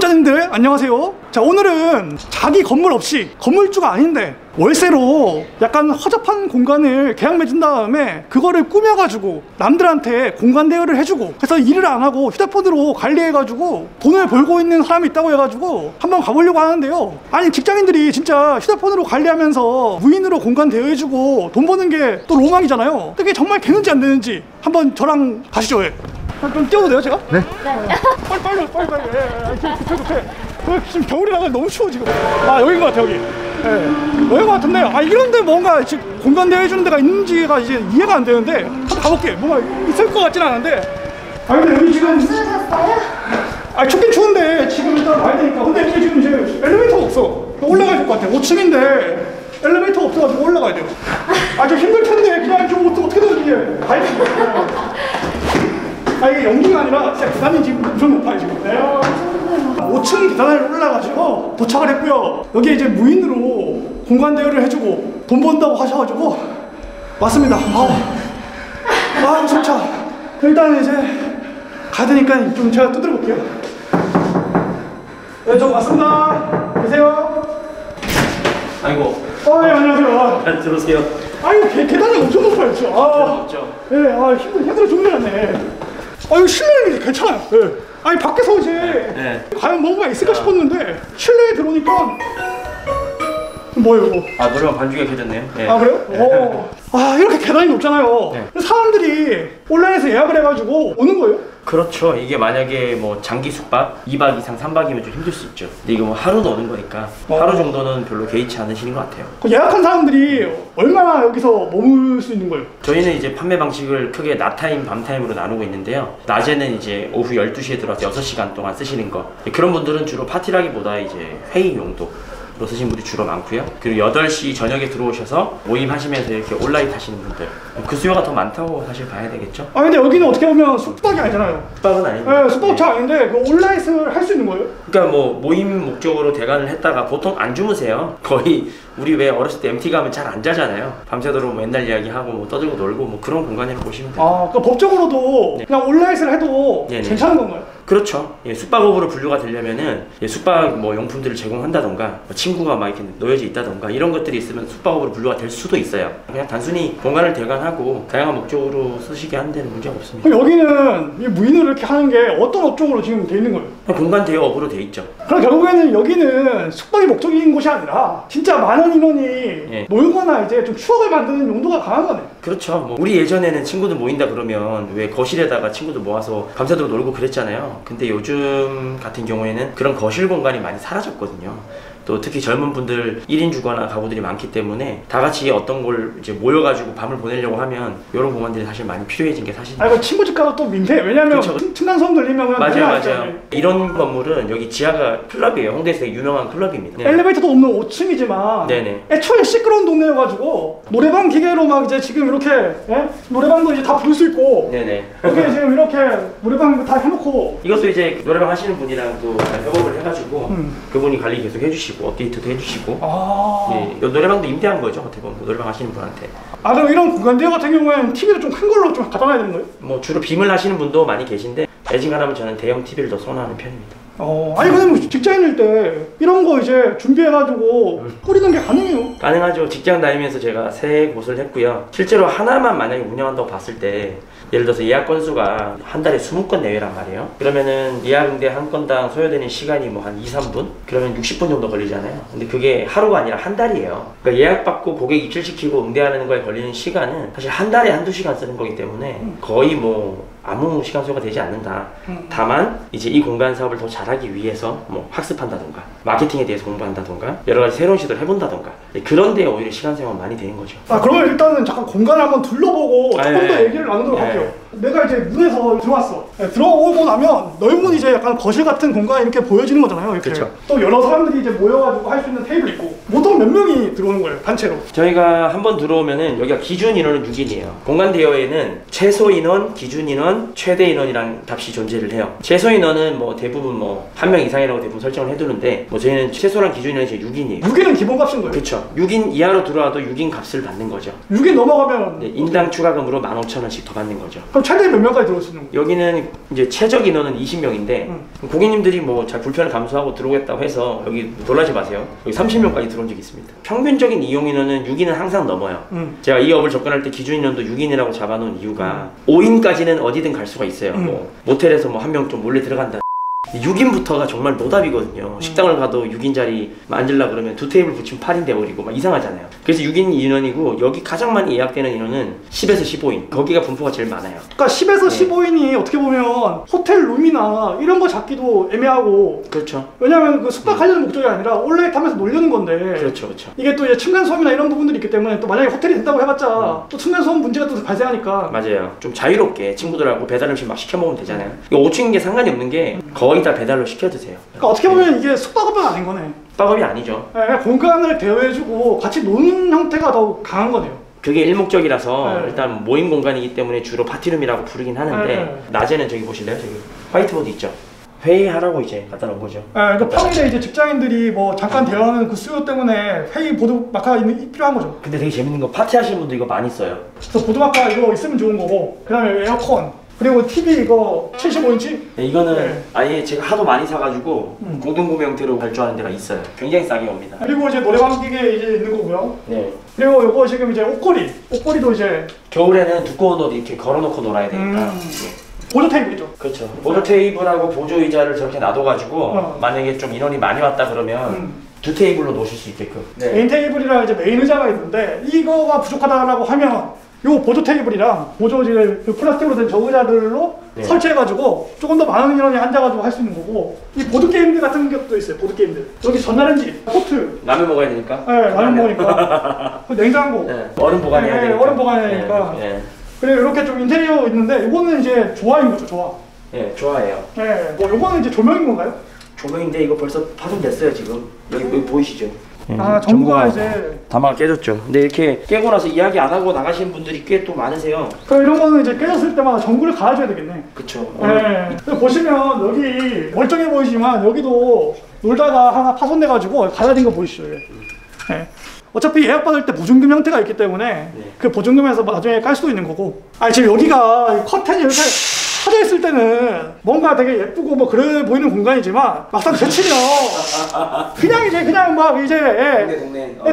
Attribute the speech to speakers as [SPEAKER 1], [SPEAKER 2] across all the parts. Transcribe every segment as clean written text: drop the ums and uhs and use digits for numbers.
[SPEAKER 1] 구독자님들 안녕하세요. 자, 오늘은 자기 건물 없이 건물주가 아닌데 월세로 약간 허접한 공간을 계약 맺은 다음에 그거를 꾸며가지고 남들한테 공간 대여를 해주고, 그래서 일을 안 하고 휴대폰으로 관리해가지고 돈을 벌고 있는 사람이 있다고 해가지고 한번 가보려고 하는데요. 아니, 직장인들이 진짜 휴대폰으로 관리하면서 무인으로 공간 대여해주고 돈 버는 게 또 로망이잖아요. 그게 정말 되는지 안 되는지 한번 저랑 가시죠. 좀 뛰어도 돼요, 제가?
[SPEAKER 2] 네.
[SPEAKER 1] 빨리. 급해. 지금 겨울이라서 너무 추워 지금. 아, 여긴 것 같아, 여기. 여긴 것 같은데, 아, 이런데 뭔가 지금 공간 대여해주는 데가 있는지가 이제 이해가 안 되는데 한번 가볼게. 뭔가 있을 것 같진 않은데. 아, 근데 여기 지금
[SPEAKER 2] 추우셨어요?
[SPEAKER 1] 아, 춥긴 추운데 지금 일단 와야 되니까. 근데 여기 지금 이제 엘리베이터가 없어. 올라가야 될 것 같아. 5층인데 엘리베이터가 없어가지고 올라가야 돼요. 아, 좀 힘들 텐데 그냥 좀 어떻게든 이게 가야 될 것 같아요. 아, 이게 연기가 아니라 진짜 계단이 지금 엄청 높아요 지금. 네. 5층 계단을 올라가지고 도착을 했고요. 여기 이제 무인으로 공간 대여를 해주고 돈 번다고 하셔가지고 왔습니다. 무섭차. 일단 이제 가야 되니까 좀 제가 두드려 볼게요. 네, 저 왔습니다. 계세요?
[SPEAKER 3] 아이고.
[SPEAKER 1] 네, 안녕하세요.
[SPEAKER 3] 잘 들어오세요.
[SPEAKER 1] 아유, 계단이 엄청 높아요 진짜.
[SPEAKER 3] 없죠.
[SPEAKER 1] 네, 힘들어 죽네 않네. 이거 실내는 괜찮아요. 네. 아니, 밖에서 이제 과연 뭔가 있을까 싶었는데 실내에 들어오니까 뭐예요 이거?
[SPEAKER 3] 노래방 반주가 켜졌네요. 네.
[SPEAKER 1] 아, 그래요? 이렇게 계단이 높잖아요. 사람들이 온라인에서 예약을 해가지고 오는 거예요?
[SPEAKER 3] 그렇죠. 이게 만약에 뭐 장기 숙박 2박 이상 3박이면 좀 힘들 수 있죠. 근데 이거 뭐 하루도 오는 거니까 하루 정도는 별로 개의치 않으시는 것 같아요.
[SPEAKER 1] 예약한 사람들이 얼마나 여기서 머물 수 있는 거예요?
[SPEAKER 3] 저희는 이제 판매 방식을 크게 낮타임, 밤타임으로 나누고 있는데요. 낮에는 이제 오후 12시에 들어와서 6시간 동안 쓰시는 거. 그런 분들은 주로 파티라기보다 이제 회의 용도 로 쓰신 분들이 주로 많고요. 그리고 8시 저녁에 들어오셔서 모임하시면서 이렇게 온라인 하시는 분들, 그 수요가 더 많다고 사실 봐야 되겠죠.
[SPEAKER 1] 근데 여기는 어떻게 보면 숙박이 아니잖아요.
[SPEAKER 3] 숙박은 아니고.
[SPEAKER 1] 네, 숙박차 아닌데 그 온라인을 할 수 있는 거예요?
[SPEAKER 3] 그러니까 뭐 모임 목적으로 대관을 했다가 보통 안 주무세요. 거의 우리 왜 어렸을 때 MT 가면 잘 안 자잖아요. 밤새도록 뭐 옛날 이야기하고 뭐 떠들고 놀고 뭐 그런 공간이라고 보시면 돼요.
[SPEAKER 1] 그러니까 법적으로도 그냥 온라인을 해도 괜찮은 건가요?
[SPEAKER 3] 그렇죠. 숙박업으로 분류가 되려면은 숙박 뭐 용품들을 제공한다던가 뭐 친구가 막 이렇게 놓여져 있다던가 이런 것들이 있으면 숙박업으로 분류가 될 수도 있어요. 그냥 단순히 공간을 대관하고 다양한 목적으로 쓰시게 하는 데는 문제가 없습니다.
[SPEAKER 1] 그럼 여기는 이 무인으로 이렇게 하는 게 어떤 업종으로 지금 돼 있는 거예요?
[SPEAKER 3] 공간 대여업으로 돼 있죠.
[SPEAKER 1] 그럼 결국에는 여기는 숙박이 목적인 곳이 아니라 진짜 많은 인원이 모이거나 이제 좀 추억을 만드는 용도가 강한 거네.
[SPEAKER 3] 그렇죠. 뭐 우리 예전에는 친구들 모인다 그러면 왜 거실에다가 친구들 모아서 밤새도록 놀고 그랬잖아요. 근데 요즘 같은 경우에는 그런 거실 공간이 많이 사라졌거든요. 또 특히 젊은 분들 1인 주거나 가구들이 많기 때문에 다 같이 어떤 걸 이제 모여가지고 밤을 보내려고 하면 이런 공간들이 사실 많이 필요해진 게 사실입니다.
[SPEAKER 1] 이거 친구 집 가도 또 민폐. 왜냐면 층간소음 들리면 그냥
[SPEAKER 3] 맞아요. 이런 건물은 여기 지하가 클럽이에요. 홍대에서 되게 유명한 클럽입니다.
[SPEAKER 1] 엘리베이터도 없는 5층이지만 애초에 시끄러운 동네여가지고 노래방 기계로 막 이제 지금 이렇게 노래방도 이제 다 부를 수 있고 여기 지금 이렇게 노래방 다 해놓고
[SPEAKER 3] 이것도 이제 노래방 하시는 분이랑 또 협업을 해가지고 그분이 관리 계속 해주시고 업데이트도 해주시고 노래방도 임대한 거죠. 어떻게 보면 노래방 하시는 분한테.
[SPEAKER 1] 그럼 이런 공간 대여 같은 경우에는 TV를 좀 큰 걸로 좀 갖다 놔야 되는 거예요?
[SPEAKER 3] 뭐 주로 빔을 하시는 분도 많이 계신데 애증하라면 저는 대형 TV를 더 선호하는 편입니다.
[SPEAKER 1] 아니, 근데 뭐 직장인일 때 이런 거 이제 준비해가지고 뿌리는 게 가능해요?
[SPEAKER 3] 가능하죠. 직장 다니면서 제가 3곳을 했고요. 실제로 하나만 만약에 운영한다고 봤을 때 예를 들어서 예약 건수가 한 달에 20건 내외란 말이에요. 그러면은 예약 응대 한 건당 소요되는 시간이 뭐 한 2, 3분? 그러면 60분 정도 걸리잖아요. 근데 그게 하루가 아니라 한 달이에요. 그러니까 예약받고 고객 입실시키고 응대하는 거에 걸리는 시간은 사실 한 달에 한두 시간 쓰는 거기 때문에 거의 뭐 아무 시간 소요가 되지 않는다. 다만 이제 이 공간 사업을 더 잘하기 위해서 뭐 학습한다던가 마케팅에 대해서 공부한다던가 여러 가지 새로운 시도를 해본다던가 그런 데에 오히려 시간 사용이 많이 되는 거죠.
[SPEAKER 1] 그러면 일단은 잠깐 공간을 한번 둘러보고 조금 더 얘기를 나누도록 할게요. 내가 이제 문에서 들어왔어. 들어오고 나면 넓은 이제 약간 거실 같은 공간이 이렇게 보여지는 거잖아요. 이렇게.
[SPEAKER 3] 그렇죠.
[SPEAKER 1] 또 여러 사람들이 이제 모여가지고 할 수 있는 테이블 있고. 보통 몇 명이 들어오는 거예요, 단체로?
[SPEAKER 3] 저희가 한번 들어오면은 여기가 기준 인원은 6인이에요. 공간 대여에는 최소 인원, 기준 인원, 최대 인원이란 값이 존재를 해요. 최소 인원은 뭐 대부분 뭐 1명 이상이라고 대부분 설정을 해두는데 뭐 저희는 최소랑 기준 인원이 이제 6인이에요.
[SPEAKER 1] 6인은 기본값인 거예요?
[SPEAKER 3] 그렇죠. 6인 이하로 들어와도 6인 값을 받는 거죠.
[SPEAKER 1] 6인 넘어가면
[SPEAKER 3] 인당 추가금으로 15,000원씩 더 받는 거죠.
[SPEAKER 1] 그럼 최대 몇 명까지 들어올 수 있는 거예요?
[SPEAKER 3] 여기는 이제 최적 인원은 20명인데 고객님들이 뭐 잘 불편을 감수하고 들어오겠다고 해서 여기 놀라지 마세요. 여기 30명까지 들어온 적이 있습니다. 평균적인 이용 인원은 6인은 항상 넘어요. 제가 이 업을 접근할 때 기준 인원도 6인이라고 잡아놓은 이유가 5인까지는 어디든 갈 수가 있어요. 뭐 모텔에서 뭐 한 명 좀 몰래 들어간다. 6인부터가 정말 노답이거든요. 식당을 가도 6인 자리 앉으려고 그러면 두 테이블 붙이면 8인 돼버리고 막 이상하잖아요. 그래서 6인 인원이고 여기 가장 많이 예약되는 인원은 10에서 15인. 거기가 분포가 제일 많아요.
[SPEAKER 1] 그러니까 10에서 15인이 어떻게 보면 호텔 룸이나 이런 거 잡기도 애매하고.
[SPEAKER 3] 그렇죠.
[SPEAKER 1] 왜냐면 그 숙박하려는 목적이 아니라 온라인 타면서 놀려는 건데.
[SPEAKER 3] 그렇죠.
[SPEAKER 1] 이게 또 이제 층간소음이나 이런 부분들이 있기 때문에 또 만약에 호텔이 된다고 해봤자 또 층간소음 문제가 또 발생하니까.
[SPEAKER 3] 맞아요. 좀 자유롭게 친구들하고 배달 음식 막 시켜 먹으면 되잖아요. 이거 5층인 게 상관이 없는 게 거의 다 배달로 시켜 드세요.
[SPEAKER 1] 그러니까 어떻게 보면 이게 숙박업은 아닌 거네.
[SPEAKER 3] 숙박업이 아니죠.
[SPEAKER 1] 네, 공간을 대여해주고 같이 노는 형태가 더 강한 거네요.
[SPEAKER 3] 그게 일목적이라서
[SPEAKER 1] 네.
[SPEAKER 3] 일단 모임 공간이기 때문에 주로 파티룸이라고 부르긴 하는데
[SPEAKER 1] 네.
[SPEAKER 3] 낮에는 저기 보실래요? 저기 화이트보드 있죠? 회의하라고 이제 갖다 놓은 거죠.
[SPEAKER 1] 네, 그러니까 평일에 이제 직장인들이 뭐 잠깐 대화하는 그 수요 때문에 회의 보드 마커가 필요한 거죠.
[SPEAKER 3] 근데 되게 재밌는 거 파티 하시는 분도 이거 많이 써요.
[SPEAKER 1] 그래서 보드 마커 이거 있으면 좋은 거고, 그 다음에 에어컨, 그리고 TV 이거 75인치?
[SPEAKER 3] 네, 이거는
[SPEAKER 1] 네.
[SPEAKER 3] 아예 제가 하도 많이 사가지고 공동구매 형태로 발주하는 데가 있어요. 굉장히 싸게 옵니다.
[SPEAKER 1] 그리고 이제 노래방 기계 이제 있는 거고요.
[SPEAKER 3] 네.
[SPEAKER 1] 그리고 요거 지금 이제 옷걸이도 이제
[SPEAKER 3] 겨울에는 두꺼운 옷 이렇게 걸어놓고 놀아야 되니까. 네.
[SPEAKER 1] 보조 테이블이죠.
[SPEAKER 3] 그렇죠. 보조 테이블하고 보조 의자를 저렇게 놔둬가지고 만약에 좀 인원이 많이 왔다 그러면 두 테이블로 놓으실 수 있게끔. 네.
[SPEAKER 1] 메인 테이블이랑 이제 메인 의자가 있는데 이거가 부족하다라고 하면 요 보조 테이블이랑 보조 이제 그 플라스틱으로 된 저 의자들로
[SPEAKER 3] 네. 설치해가지고
[SPEAKER 1] 조금 더 많은 인원이 앉아가지고 할 수 있는 거고, 이 보드 게임들 같은 것도 있어요. 보드 게임들 여기 전자레인지, 포트,
[SPEAKER 3] 라면 먹어야 되니까.
[SPEAKER 1] 네, 라면 먹으니까 냉장고,
[SPEAKER 3] 네. 얼음 보관해야
[SPEAKER 1] 네,
[SPEAKER 3] 되니까.
[SPEAKER 1] 얼음 보관해야 되니까.
[SPEAKER 3] 네. 네.
[SPEAKER 1] 그리고 이렇게 좀 인테리어 있는데 이거는 이제 조화인 거죠, 조화.
[SPEAKER 3] 네, 좋아해요.
[SPEAKER 1] 네, 뭐 이거는 이제 조명인 건가요?
[SPEAKER 3] 조명인데 이거 벌써 파손됐어요 지금. 여기 보이시죠?
[SPEAKER 1] 아, 전부가 이제
[SPEAKER 3] 다마가 깨졌죠. 근데 이렇게 깨고 나서 이야기 안 하고 나가시는 분들이 꽤 또 많으세요.
[SPEAKER 1] 그럼 이런 거는 이제 깨졌을 때마다 전구를 갈아줘야 되겠네.
[SPEAKER 3] 그쵸.
[SPEAKER 1] 네. 보시면 여기 멀쩡해 보이지만 여기도 놀다가 하나 파손돼가지고 갈라진 거 보이시죠? 네. 어차피 예약 받을 때 보증금 형태가 있기 때문에
[SPEAKER 3] 네.
[SPEAKER 1] 그 보증금에서 나중에 깔 수도 있는 거고. 아니 지금 여기가 커튼이 이렇게 쳐져 있을 때는 뭔가 되게 예쁘고 뭐 그래 보이는 공간이지만 막상 제치면 그냥 막 이제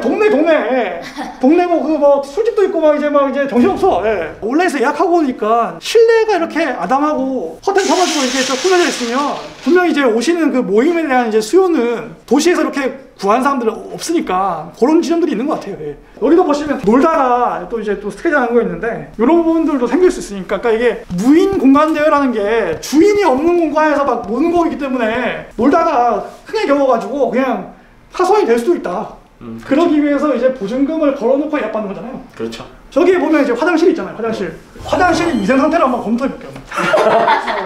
[SPEAKER 1] 동네 뭐 그 뭐 술집도 있고 막 이제 정신없어. 예. 온라인에서 예약하고 오니까 실내가 이렇게 아담하고 커튼 쳐가지고 이렇게 좀 꾸며져 있으면 분명히 이제 오시는 그 모임에 대한 이제 수요는 도시에서 이렇게 구한 사람들은 없으니까 그런 지점들이 있는 것 같아요. 예. 여기도 보시면 놀다가 또 이제 또 스케줄 하는 거 있는데 이런 부분들도 생길 수 있으니까, 그러니까 이게 무인 공간 대여라는 게 주인이 없는 공간에서 막 노는 거기 때문에 놀다가 흥에 겨워가지고 그냥 파손이 될 수도 있다. 그러기 위해서 이제 보증금을 걸어놓고 예약받는 거잖아요.
[SPEAKER 3] 그렇죠.
[SPEAKER 1] 저기 보면 이제 화장실 있잖아요. 화장실 위생 상태를 한번 검토해볼게요.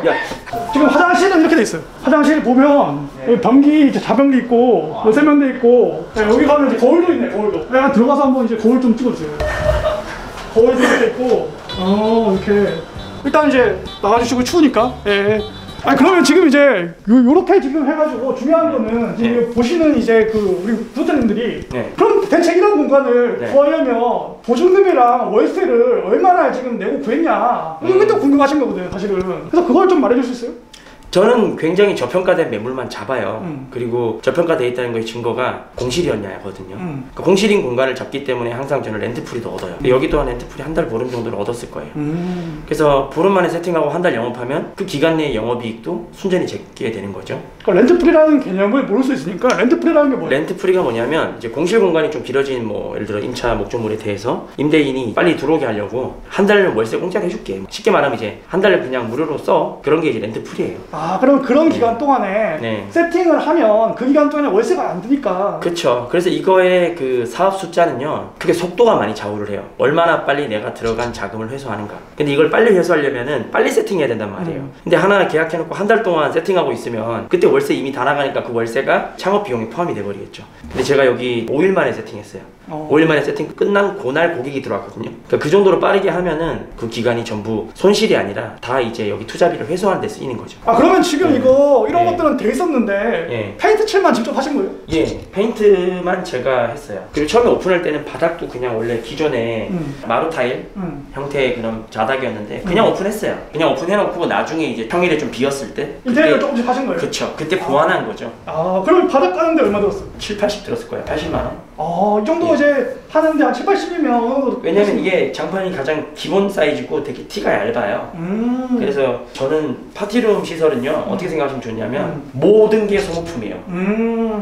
[SPEAKER 3] 야,
[SPEAKER 1] 지금 화장실은 이렇게 돼 있어요. 화장실 보면 여기 변기 이제 자변기 있고 세면대 있고, 네, 여기 가면 이제 거울도 있네. 거울도. 내가 들어가서 한번 이제 거울 좀 찍어주세요. 거울도 이렇게 있고, 이렇게 일단 이제 나와주시고 추우니까. 예. 아니 그러면 지금 이제 요렇게 지금 해가지고 중요한 거는 지금 보시는 이제 그 우리 구독자님들이 그럼 대체 이런 공간을 구하려면 보증금이랑 월세를 얼마나 지금 내고 구했냐, 이게 또 궁금하신 거거든 사실은. 그래서 그걸 좀 말해줄 수 있어요?
[SPEAKER 3] 저는 굉장히 저평가된 매물만 잡아요. 그리고 저평가되어 있다는 거의 증거가 공실이었냐거든요. 그러니까 공실인 공간을 잡기 때문에 항상 저는 렌트프리도 얻어요. 근데 여기 또한 렌트프리 한 달 보름 정도를 얻었을 거예요. 그래서 보름 만에 세팅하고 한 달 영업하면 그 기간 내의 영업이익도 순전히 제게 되는 거죠.
[SPEAKER 1] 그러니까 렌트프리라는 개념을 모를 수 있으니까 렌트프리라는 게 뭐예요?
[SPEAKER 3] 렌트프리가 뭐냐면 이제 공실 공간이 좀 길어진 뭐 예를 들어 임차 목조물에 대해서 임대인이 빨리 들어오게 하려고 한 달 월세 공짜로 해줄게. 쉽게 말하면 이제 한 달 그냥 무료로 써. 그런 게 이제 렌트프리예요.
[SPEAKER 1] 아, 그럼 그런 기간 동안에 세팅을 하면 그 기간 동안에 월세가 안 드니까.
[SPEAKER 3] 그렇죠. 그래서 이거의 그 사업 숫자는요, 그게 속도가 많이 좌우를 해요. 얼마나 빨리 내가 들어간 자금을 회수하는가. 근데 이걸 빨리 회수하려면은 빨리 세팅해야 된단 말이에요. 근데 하나 계약해놓고 한 달 동안 세팅하고 있으면 그때 월세 이미 다 나가니까 그 월세가 창업 비용이 포함이 돼버리겠죠. 근데 제가 여기 5일 만에 세팅했어요. 5일 만에 세팅 끝난 그날 고객이 들어왔거든요. 그러니까 그 정도로 빠르게 하면은 그 기간이 전부 손실이 아니라 다 이제 여기 투자비를 회수하는 데 쓰이는 거죠.
[SPEAKER 1] 아, 그럼 그러면 지금 이거 이런
[SPEAKER 3] 예.
[SPEAKER 1] 것들은 돼 있었는데
[SPEAKER 3] 예.
[SPEAKER 1] 페인트 칠만 직접 하신 거예요?
[SPEAKER 3] 예, 페인트만 제가 했어요. 그리고 처음에 오픈할 때는 바닥도 그냥 원래 기존에 마루 타일 형태의 그런 자닥이었는데 그냥 오픈했어요. 그냥 오픈해놓고 나중에 이제 평일에 좀 비었을 때
[SPEAKER 1] 인테리어 조금씩 하신 거예요?
[SPEAKER 3] 그쵸. 그때 보완한 거죠.
[SPEAKER 1] 아, 그럼 바닥 까는데 얼마 들었어요?
[SPEAKER 3] 7, 80 들었을 거예요. 80만 원.
[SPEAKER 1] 이 정도
[SPEAKER 3] 예.
[SPEAKER 1] 이제 하는데 한 7, 80이면
[SPEAKER 3] 왜냐면 이게 장판이 가장 기본 사이즈고 되게 티가 얇아요. 그래서 저는 파티룸 시설은요 어떻게 생각하시면 좋냐면 모든 게 소모품이에요.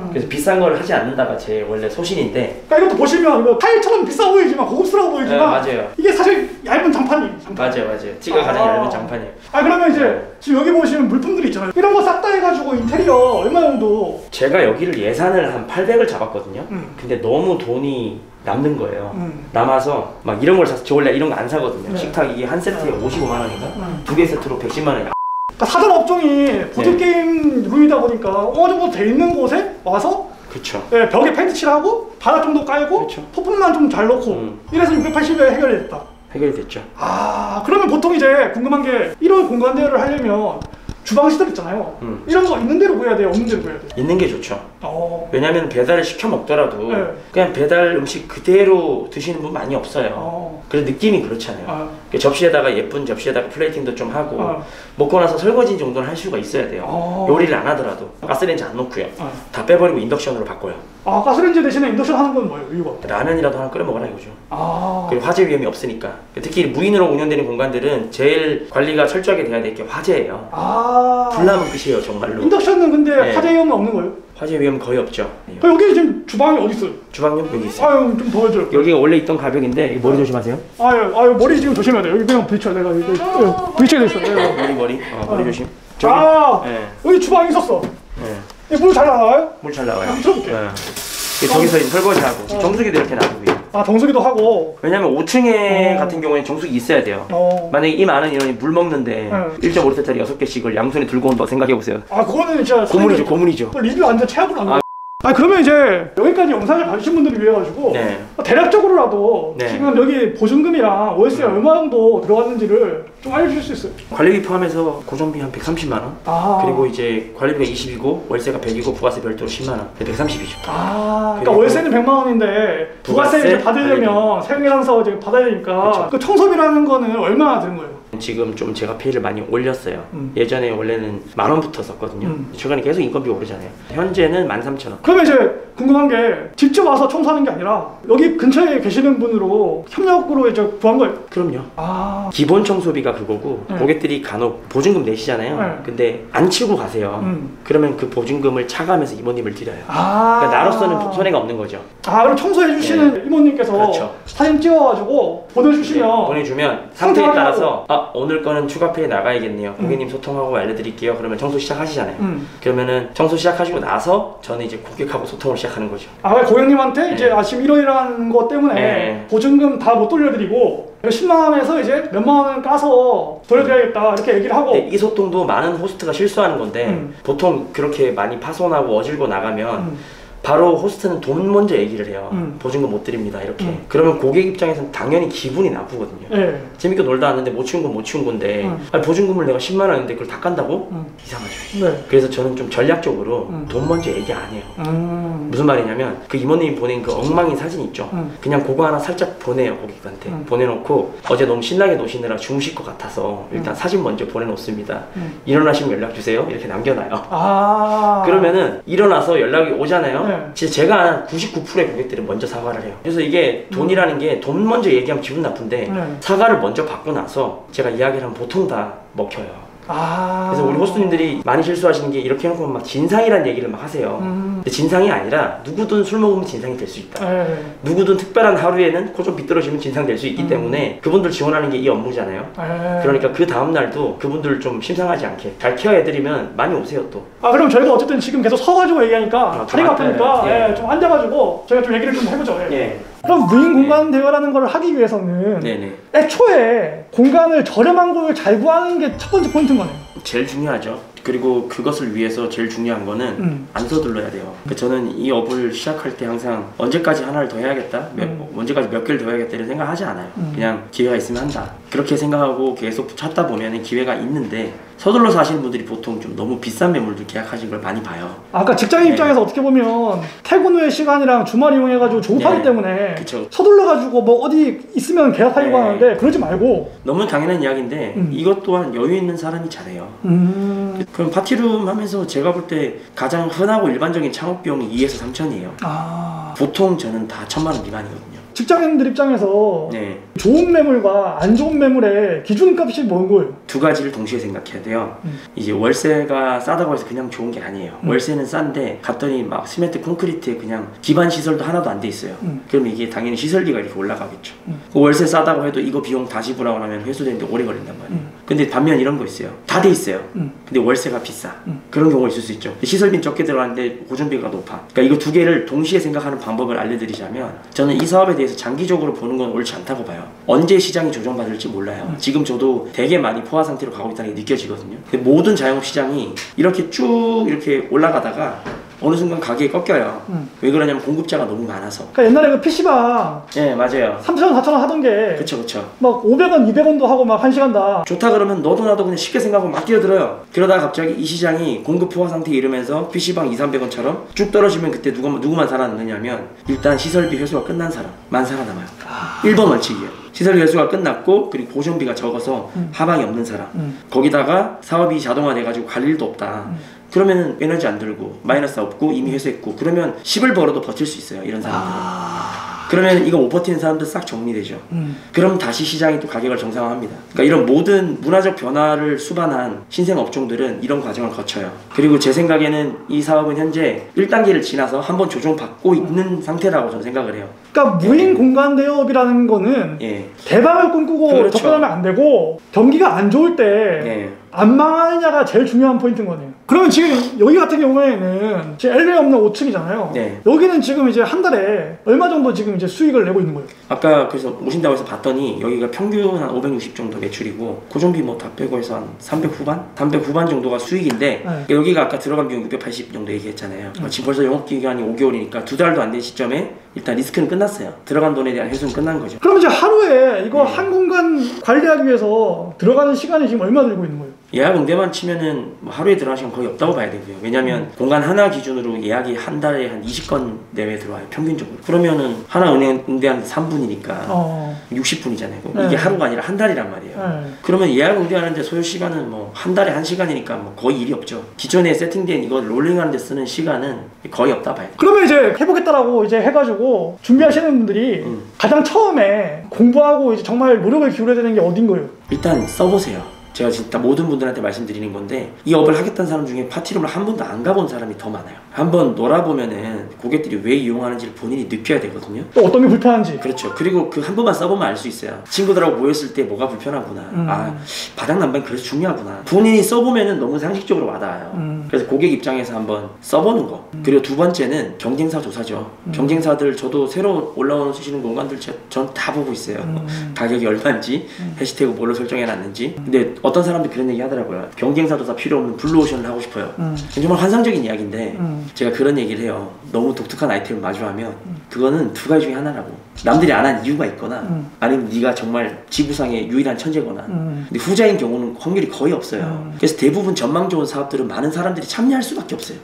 [SPEAKER 3] 그래서 비싼 걸 하지 않는다가 제 원래 소신인데.
[SPEAKER 1] 그러니까 이것도 보시면 이거 타일처럼 비싸 보이지만 고급스러워 보이지만
[SPEAKER 3] 맞아요.
[SPEAKER 1] 이게 사실 얇은 장판이에요.
[SPEAKER 3] 맞아요. 티가 가장 얇은 장판이에요.
[SPEAKER 1] 그러면 이제 지금 여기 보시면 물품들이 있잖아요. 이런 거 싹 다 해가지고 인테리어 얼마 정도?
[SPEAKER 3] 제가 여기를 예산을 한 800을 잡았거든요. 근데 너무 돈이 남는 거예요. 남아서 막 이런 걸 샀어요. 저 원래 이런 거 안 사거든요.
[SPEAKER 1] 네.
[SPEAKER 3] 식탁 이게 한 세트에 55만 원인가? 두 개 세트로 110만 원이야.
[SPEAKER 1] 그러니까 사전 업종이 보드게임 룸이다 보니까 어느 정도 돼 있는 곳에 와서
[SPEAKER 3] 그쵸.
[SPEAKER 1] 네, 벽에 페인트 칠하고 바닥 정도 깔고
[SPEAKER 3] 그쵸.
[SPEAKER 1] 소품만 좀 잘 넣고 이래서 680에 해결이 됐다.
[SPEAKER 3] 해결이 됐죠.
[SPEAKER 1] 그러면 보통 이제 궁금한 게 이런 공간 대여를 하려면 주방 시설 있잖아요. 이런 거 있는 대로 구해야 돼요? 없는 대로 구해야 돼요?
[SPEAKER 3] 있는 게 좋죠. 왜냐면 배달을 시켜 먹더라도
[SPEAKER 1] 네.
[SPEAKER 3] 그냥 배달 음식 그대로 드시는 분 많이 없어요. 그래서 느낌이 그렇잖아요. 접시에다가 예쁜 접시에다가 플레이팅도 좀 하고 먹고 나서 설거지 정도는 할 수가 있어야 돼요. 요리를 안 하더라도 가스레인지 안 놓고요. 다 빼버리고 인덕션으로 바꿔요.
[SPEAKER 1] 가스레인지 대신에 인덕션 하는 건 뭐예요? 이유가?
[SPEAKER 3] 라면이라도 하나 끓여 먹으라 이거죠. 그리고 화재 위험이 없으니까. 특히 무인으로 운영되는 공간들은 제일 관리가 철저하게 돼야 될 게 화재예요. 불나면 끝이에요 정말로.
[SPEAKER 1] 인덕션은 근데
[SPEAKER 3] 네.
[SPEAKER 1] 화재 위험은 없는 거예요?
[SPEAKER 3] 화재 위험 거의 없죠.
[SPEAKER 1] 여기 지금 주방이 어디 있어요?
[SPEAKER 3] 주방용 여기 있어요.
[SPEAKER 1] 좀 보여줘요.
[SPEAKER 3] 여기가 원래 있던 가벽인데 머리 조심하세요.
[SPEAKER 1] 머리 지금 조심해야 돼요. 여기 그냥 부딪혀. 내가 이거 부딪혀야 돼 있어.
[SPEAKER 3] 머리 조심.
[SPEAKER 1] 여기 주방이 있었어. 물 잘 나와요?
[SPEAKER 3] 물 잘 나와요.
[SPEAKER 1] 틀어볼게요.
[SPEAKER 3] 저기서 이제 설거지하고 정수기도 이렇게 놔두고요.
[SPEAKER 1] 정수기도 하고.
[SPEAKER 3] 왜냐면 5층에 같은 경우에는 정수기 있어야 돼요. 만약에 이 많은 인원이 물 먹는데 1.5리터짜리 6개씩을 양손에 들고 온다고 생각해보세요.
[SPEAKER 1] 그거는 진짜
[SPEAKER 3] 고문이죠.
[SPEAKER 1] 리뷰 완전 최악으로 안 돼. 그러면 이제 여기까지 영상을 봐주신 분들을 위해 가지고 대략적으로라도 지금 여기 보증금이랑 OS에 얼마 정도 들어갔는지를 좀 알려주실 수 있어요?
[SPEAKER 3] 관리비 포함해서 고정비 한 130만 원. 그리고 이제 관리비가 20이고 월세가 100이고 부가세 별도로 10만 원. 130이죠.
[SPEAKER 1] 그러니까 월세는 100만 원인데 부가세 이제 받으려면 세금이라서 이제 받아야 되니까 그 청소비라는 거는 얼마나 드는 거예요?
[SPEAKER 3] 지금 좀 제가 페이를 많이 올렸어요. 예전에 원래는 10,000원부터 썼거든요. 최근에 계속 인건비 오르잖아요. 현재는 13,000원.
[SPEAKER 1] 그러면 이제 궁금한 게 직접 와서 청소하는 게 아니라 여기 근처에 계시는 분으로 협력으로 이제 구한 거예요?
[SPEAKER 3] 그럼요. 기본 청소비가 그거고 고객들이 간혹 보증금 내시잖아요. 근데 안 치고 가세요. 그러면 그 보증금을 차감해서 이모님을 드려요. 그러니까 나로서는 손해가 없는 거죠.
[SPEAKER 1] 그럼 청소해 주시는 이모님께서
[SPEAKER 3] 그렇죠.
[SPEAKER 1] 사진 찍어가지고 보내주시면
[SPEAKER 3] 보내주면 상태에 따라서 오늘 거는 추가 페이 나가야겠네요. 고객님 소통하고 알려드릴게요. 그러면 청소 시작하시잖아요. 그러면은 청소 시작하시고 나서 저는 이제 고객하고 소통을 시작하는 거죠.
[SPEAKER 1] 고객님한테 이제 지금 이러이러한 것 때문에 보증금 다 못 돌려드리고 10만 원에서 이제 몇만 원 까서 돌려드려야겠다 이렇게 얘기를 하고.
[SPEAKER 3] 이 소통도 많은 호스트가 실수하는 건데 보통 그렇게 많이 파손하고 어질고 나가면 바로 호스트는 돈 먼저 얘기를 해요. 보증금 못 드립니다 이렇게. 그러면 고객 입장에서는 당연히 기분이 나쁘거든요. 재밌게 놀다 왔는데 못 치운 건 못 치운 건데 보증금을 내가 10만 원인데 그걸 다 깐다고? 이상하죠. 그래서 저는 좀 전략적으로 돈 먼저 얘기 안 해요. 무슨 말이냐면 그 이모님이 보낸 그 엉망인 사진 있죠? 그냥 그거 하나 살짝 보내요 고객한테. 보내놓고 어제 너무 신나게 노시느라 주무실 것 같아서 일단 사진 먼저 보내놓습니다. 일어나시면 연락주세요 이렇게 남겨놔요. 그러면은 일어나서 연락이 오잖아요. 진짜 제가 한 99%의 고객들은 먼저 사과를 해요. 그래서 이게 돈이라는 게 돈 먼저 얘기하면 기분 나쁜데 사과를 먼저 받고 나서 제가 이야기를 하면 보통 다 먹혀요. 그래서 우리 호스트님들이 많이 실수하시는 게 이렇게 해놓고 막 진상이라는 얘기를 막 하세요. 근데 진상이 아니라 누구든 술 먹으면 진상이 될 수 있다. 누구든 특별한 하루에는 코 좀 비뚤어지면 진상 될 수 있기 때문에 그분들 지원하는 게 이 업무잖아요. 그러니까 그 다음날도 그분들 좀 심상하지 않게 잘 케어해드리면 많이 오세요 또. 그럼 저희가 어쨌든 지금 계속 서가지고 얘기하니까 다리가 아프니까 좀 앉아가지고 저희가 좀 얘기를 좀 해보죠. 그럼 무인 공간 대여라는 걸 하기 위해서는 애초에 공간을 저렴한 걸 잘 구하는 게 첫 번째 포인트인 거네요. 제일 중요하죠. 그리고 그것을 위해서 제일 중요한 거는 안 서둘러야 돼요. 그러니까 저는 이 업을 시작할 때 항상 언제까지 하나를 더 해야겠다, 언제까지 몇 개를 더 해야겠다 이런 생각 하지 않아요. 그냥 기회가 있으면 한다. 그렇게 생각하고 계속 찾다 보면 기회가 있는데 서둘러서 하시는 분들이 보통 좀 너무 비싼 매물들 계약하신 걸 많이 봐요.
[SPEAKER 1] 아까 직장인 입장에서 어떻게 보면 퇴근 후의 시간이랑 주말 이용해가지고 조급하기 때문에
[SPEAKER 3] 그쵸.
[SPEAKER 1] 서둘러가지고 뭐 어디 있으면 계약하려고 하는데 그러지 말고.
[SPEAKER 3] 너무 당연한 이야기인데 이것 또한 여유 있는 사람이 잘해요. 그럼 파티룸 하면서 제가 볼 때 가장 흔하고 일반적인 창업 비용이 2에서 3천이에요. 보통 저는 다 1,000만 원 미만이거든요.
[SPEAKER 1] 직장인들 입장에서 좋은 매물과 안 좋은 매물의 기준값이 뭔 거예요?
[SPEAKER 3] 두 가지를 동시에 생각해야 돼요. 이제 월세가 싸다고 해서 그냥 좋은 게 아니에요. 월세는 싼데 갔더니 막 시멘트 콘크리트에 그냥 기반 시설도 하나도 안 돼 있어요. 그럼 이게 당연히 시설비가 이렇게 올라가겠죠. 그 월세 싸다고 해도 이거 비용 다 지불하고 나면 회수되는데 오래 걸린단 말이에요. 근데 반면 이런 거 있어요. 다 돼 있어요. 근데 월세가 비싸. 그런 경우가 있을 수 있죠. 시설비는 적게 들어가는데 고정비가 높아. 그러니까 이거 두 개를 동시에 생각하는 방법을 알려드리자면 저는 이 사업에 대해서 장기적으로 보는 건 옳지 않다고 봐요. 언제 시장이 조정받을지 몰라요. 지금 저도 되게 많이 포화 상태로 가고 있다는 게 느껴지거든요. 근데 모든 자영업 시장이 이렇게 쭉 이렇게 올라가다가 어느 순간 가격이 꺾여요. 왜 그러냐면 공급자가 너무 많아서.
[SPEAKER 1] 그러니까 옛날에 그 PC방
[SPEAKER 3] 네, 맞아요.
[SPEAKER 1] 3,000원, 4,000원 하던 게
[SPEAKER 3] 그쵸.
[SPEAKER 1] 막 500원, 200원도 하고 막 1시간 다.
[SPEAKER 3] 좋다 그러면 너도 나도 그냥 쉽게 생각하고 막 뛰어들어요. 그러다가 갑자기 이 시장이 공급 포화 상태에 이르면서 PC방 200~300원처럼 쭉 떨어지면 그때 누구만 살아남느냐면 일단 시설비 회수가 끝난 사람만 살아남아요. 1번 원칙이에요. 시설비 회수가 끝났고 그리고 고정비가 적어서 하방이 없는 사람. 거기다가 사업이 자동화돼가지고 갈 일도 없다. 그러면은 에너지 안 들고 마이너스 없고 이미 회수했고 그러면 10을 벌어도 버틸 수 있어요. 이런 사람들은. 그러면 이거 못 버티는 사람들 싹 정리되죠. 그럼 다시 시장이 또 가격을 정상화합니다. 그러니까 이런 모든 문화적 변화를 수반한 신생 업종들은 이런 과정을 거쳐요. 그리고 제 생각에는 이 사업은 현재 1단계를 지나서 한번 조정받고 있는 상태라고 저는 생각을 해요.
[SPEAKER 1] 그러니까 무인 공간 대업이라는 거는 대박을 꿈꾸고 접근하면 안 되고 경기가 안 좋을 때 안 망하느냐가 제일 중요한 포인트인 거네요. 그러면 지금 여기 같은 경우에는 지금 엘리베이터 없는 5층이잖아요. 여기는 지금 이제 한 달에 얼마 정도 지금 이제 수익을 내고 있는 거예요? 아까
[SPEAKER 3] 그래서 오신다고 해서 봤더니 여기가 평균 한 560 정도 매출이고 고정비 뭐 다 빼고 해서 한 300 후반? 300 후반 정도가 수익인데 여기가 아까 들어간 비용 680 정도 얘기했잖아요. 지금 벌써 영업기간이 5개월이니까 2달도 안 된 시점에 일단 리스크는 끝났어요. 들어간 돈에 대한 회수는 끝난 거죠.
[SPEAKER 1] 그럼 이제 하루에 이거 한 공간 관리하기 위해서 들어가는 시간이 지금 얼마 들고 있는 거예요?
[SPEAKER 3] 예약 응대만 치면은 뭐 하루에 들어가는 시간 거의 없다고 봐야 되고요. 왜냐면 공간 하나 기준으로 예약이 한 달에 한 20건 내외 들어와요. 평균적으로. 그러면은 하나 은행 응대하는데 3분이니까 60분이잖아요. 이게 하루가 아니라 한 달이란 말이에요. 그러면 예약 응대하는데 소요 시간은 뭐 한 달에 1시간이니까 뭐 거의 일이 없죠. 기존에 세팅된 이거 롤링하는데 쓰는 시간은 거의 없다 봐야 돼요.
[SPEAKER 1] 그러면 이제 해보겠다라고 이제 해가지고 준비하시는 분들이 가장 처음에 공부하고 이제 정말 노력을 기울여야 되는 게 어딘 거예요?
[SPEAKER 3] 일단 써보세요. 제가 진짜 모든 분들한테 말씀드리는 건데 이 업을 하겠다는 사람 중에 파티룸을 한 번도 안 가본 사람이 더 많아요. 한번 놀아보면은 고객들이 왜 이용하는지를 본인이 느껴야 되거든요.
[SPEAKER 1] 또 어떤 게 불편한지.
[SPEAKER 3] 그렇죠. 그리고 그 한 번만 써보면 알 수 있어요. 친구들하고 모였을 때 뭐가 불편하구나. 아, 바닥난방이 그래서 중요하구나. 본인이 써보면은 너무 상식적으로 와닿아요. 그래서 고객 입장에서 한번 써보는 거. 그리고 두 번째는 경쟁사 조사죠. 경쟁사들 저도 새로 올라오시는 공간들 전 다 보고 있어요. 가격이 얼마인지 해시태그 뭘로 설정해놨는지. 근데 어떤 사람들이 그런 얘기 하더라고요. 경쟁사 조사 필요 없는 블루오션을 하고 싶어요. 정말 환상적인 이야기인데 제가 그런 얘기를 해요. 너무 독특한 아이템을 마주하면 그거는 두 가지 중에 하나라고. 남들이 안 한 이유가 있거나 아니면 네가 정말 지구상의 유일한 천재거나. 근데 후자인 경우는 확률이 거의 없어요. 그래서 대부분 전망 좋은 사업들은 많은 사람들이 참여할 수밖에 없어요.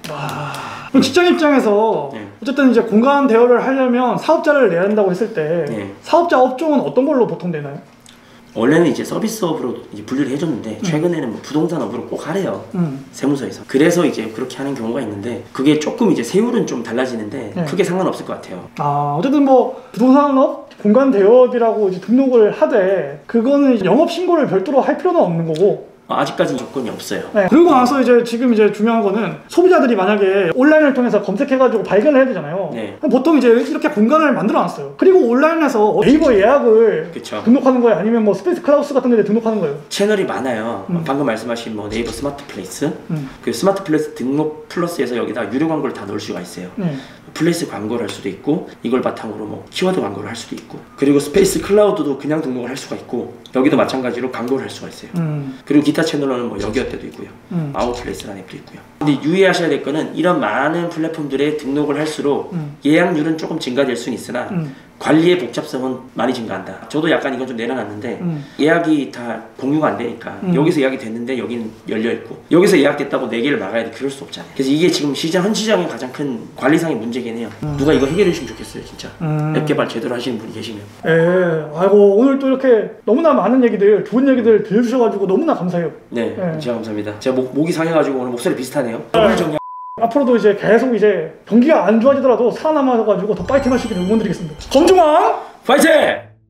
[SPEAKER 1] 그럼 직장 입장에서 어쨌든 이제 공간 대여를 하려면 사업자를 내야 한다고 했을 때 사업자 업종은 어떤 걸로 보통 되나요?
[SPEAKER 3] 원래는 이제 서비스업으로 이제 분류를 해줬는데 최근에는 뭐 부동산업으로 꼭 하래요. 세무서에서. 그래서 이제 그렇게 하는 경우가 있는데 그게 조금 이제 세율은 좀 달라지는데 크게 상관없을 것 같아요.
[SPEAKER 1] 아, 어쨌든 뭐 부동산업 공간 대여업이라고 이제 등록을 하되 그거는 영업 신고를 별도로 할 필요는 없는 거고.
[SPEAKER 3] 아직까지는 조건이 없어요.
[SPEAKER 1] 그리고 나서 이제 지금 이제 중요한 거는 소비자들이 만약에 온라인을 통해서 검색해가지고 발견을 해야 되잖아요. 그럼 보통 이제 이렇게 공간을 만들어 놨어요. 그리고 온라인에서 네이버 예약을 등록하는 거예요? 아니면 뭐 스페이스 클라우스 같은 데 등록하는 거예요?
[SPEAKER 3] 채널이 많아요. 방금 말씀하신 뭐 네이버 스마트 플레이스, 그 스마트 플레이스 등록 플러스에서 여기다 유료 광고를 다 넣을 수가 있어요. 플레이스 광고를 할 수도 있고 이걸 바탕으로 뭐 키워드 광고를 할 수도 있고 그리고 스페이스 클라우드도 그냥 등록을 할 수가 있고 여기도 마찬가지로 광고를 할 수가 있어요. 그리고 기타 채널로는 뭐 여기어때도 있고요. 아웃플레이스라는 앱도 있고요. 근데 유의하셔야 될 거는 이런 많은 플랫폼들에 등록을 할수록 예약률은 조금 증가될 수는 있으나 관리의 복잡성은 많이 증가한다. 저도 약간 이건 좀 내려놨는데 예약이 다 공유가 안 되니까 여기서 예약이 됐는데 여기는 열려있고 여기서 예약됐다고 4개를 막아야 돼. 그럴 수 없잖아요. 그래서 이게 지금 현 시장의 가장 큰 관리상의 문제긴 해요. 누가 이거 해결해 주시면 좋겠어요. 진짜 앱 개발 제대로 하시는 분이 계시면.
[SPEAKER 1] 아이고 오늘 또 이렇게 너무나 많은 얘기들 좋은 얘기들 들려주셔가지고 너무나 감사해요.
[SPEAKER 3] 네. 제가 감사합니다. 제가 목이 상해가지고 오늘 목소리 비슷하네요.
[SPEAKER 1] 앞으로도 이제 계속 이제 경기가 안 좋아지더라도 살아남아가지고 더 파이팅 하시길 응원드리겠습니다. 검중왕
[SPEAKER 3] 파이팅!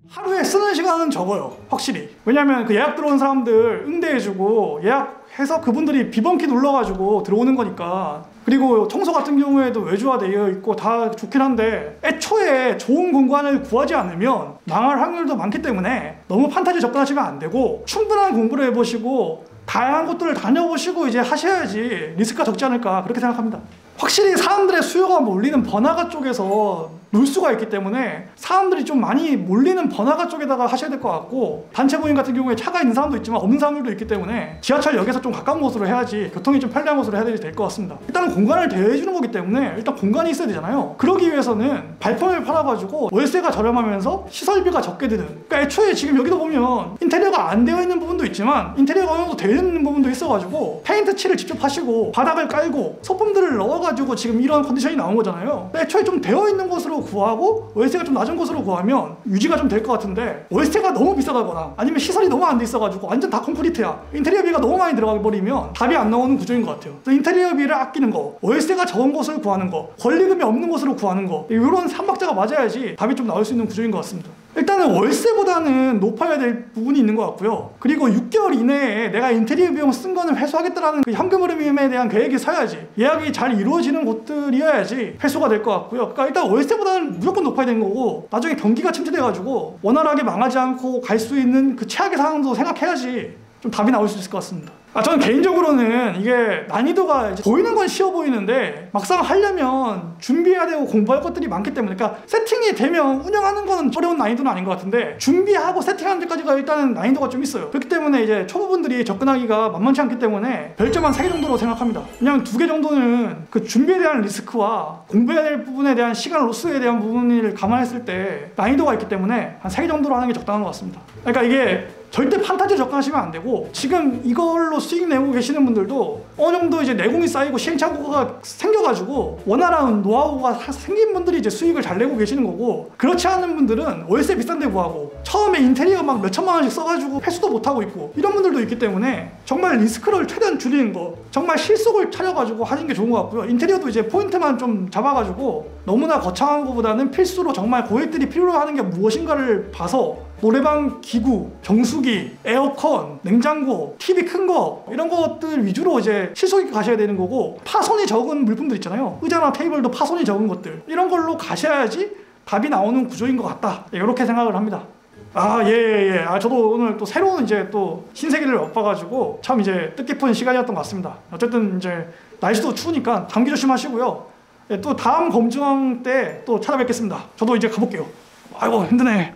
[SPEAKER 1] 하루에 쓰는 시간은 적어요. 확실히. 왜냐면 그 예약 들어온 사람들 응대해주고 예약해서 그분들이 비번키 눌러가지고 들어오는 거니까. 그리고 청소 같은 경우에도 외주화되어 있고 다 좋긴 한데 애초에 좋은 공간을 구하지 않으면 망할 확률도 많기 때문에 너무 판타지 접근하시면 안 되고 충분한 공부를 해보시고 다양한 곳들을 다녀보시고 이제 하셔야지 리스크가 적지 않을까 그렇게 생각합니다. 확실히 사람들의 수요가 몰리는 번화가 쪽에서 놀 수가 있기 때문에 사람들이 좀 많이 몰리는 번화가 쪽에다가 하셔야 될 것 같고 단체 모임 같은 경우에 차가 있는 사람도 있지만 없는 사람들도 있기 때문에 지하철역에서 좀 가까운 곳으로 해야지 교통이 좀 편리한 곳으로 해야 될 것 같습니다. 일단은 공간을 대여해주는 거기 때문에 일단 공간이 있어야 되잖아요. 그러기 위해서는 발품을 팔아가지고 월세가 저렴하면서 시설비가 적게 드는 그러니까 애초에 지금 여기도 보면 인테리어가 안 되어 있는 부분도 있지만 인테리어가 어느 정도 되어 있는 부분도 있어가지고 페인트 칠을 직접 하시고 바닥을 깔고 소품들을 넣어가지고 지금 이런 컨디션이 나온 거잖아요. 애초에 좀 되어 있는 곳으로 구하고 월세가 좀 낮은 곳으로 구하면 유지가 좀 될 것 같은데 월세가 너무 비싸다거나 아니면 시설이 너무 안 돼 있어가지고 완전 다 콘크리트야. 인테리어비가 너무 많이 들어가 버리면 답이 안 나오는 구조인 것 같아요. 인테리어비를 아끼는 거, 월세가 적은 곳을 구하는 거, 권리금이 없는 곳으로 구하는 거 이런 삼박자가 맞아야지 답이 좀 나올 수 있는 구조인 것 같습니다. 일단은 월세보다는 높아야 될 부분이 있는 것 같고요. 그리고 6개월 이내에 내가 인테리어 비용 쓴 거는 회수하겠다라는 그 현금 흐름에 대한 계획이 서야지 예약이 잘 이루어지는 곳들이어야지 회수가 될 것 같고요. 그러니까 일단 월세보다는 무조건 높아야 되는 거고 나중에 경기가 침체돼가지고 원활하게 망하지 않고 갈 수 있는 그 최악의 상황도 생각해야지 좀 답이 나올 수 있을 것 같습니다. 저는 개인적으로는 이게 난이도가 이제 보이는 건 쉬워 보이는데 막상 하려면 준비해야 되고 공부할 것들이 많기 때문에 그러니까 세팅이 되면 운영하는 거는 어려운 난이도는 아닌 것 같은데 준비하고 세팅하는 데까지가 일단은 난이도가 좀 있어요. 그렇기 때문에 이제 초보분들이 접근하기가 만만치 않기 때문에 별점 한 3개 정도로 생각합니다. 왜냐면 2개 정도는 그 준비에 대한 리스크와 공부해야 될 부분에 대한 시간 로스에 대한 부분을 감안했을 때 난이도가 있기 때문에 한 3개 정도로 하는 게 적당한 것 같습니다. 그러니까 이게 절대 판타지 접근하시면 안 되고 지금 이걸로 수익 내고 계시는 분들도 어느 정도 이제 내공이 쌓이고 시행착오가 생겨가지고 원활한 노하우가 생긴 분들이 이제 수익을 잘 내고 계시는 거고 그렇지 않은 분들은 월세 비싼 데 구하고 처음에 인테리어 막 몇천만 원씩 써가지고 회수도 못하고 있고 이런 분들도 있기 때문에 정말 리스크를 최대한 줄이는 거 정말 실속을 차려가지고 하는 게 좋은 것 같고요. 인테리어도 이제 포인트만 좀 잡아가지고 너무나 거창한 것보다는 필수로 정말 고객들이 필요로 하는 게 무엇인가를 봐서 노래방 기구, 정수기, 에어컨, 냉장고, TV 큰 거 이런 것들 위주로 이제 실속 있게 가셔야 되는 거고 파손이 적은 물품들 있잖아요. 의자나 테이블도 파손이 적은 것들 이런 걸로 가셔야지 답이 나오는 구조인 것 같다. 이렇게 생각을 합니다. 저도 오늘 또 새로운 이제 또 신세계를 맛봐가지고 참 이제 뜻깊은 시간이었던 것 같습니다. 어쨌든 이제 날씨도 추우니까 감기 조심하시고요. 또 다음 검증 때 또 찾아뵙겠습니다. 저도 이제 가볼게요. 아이고 힘드네.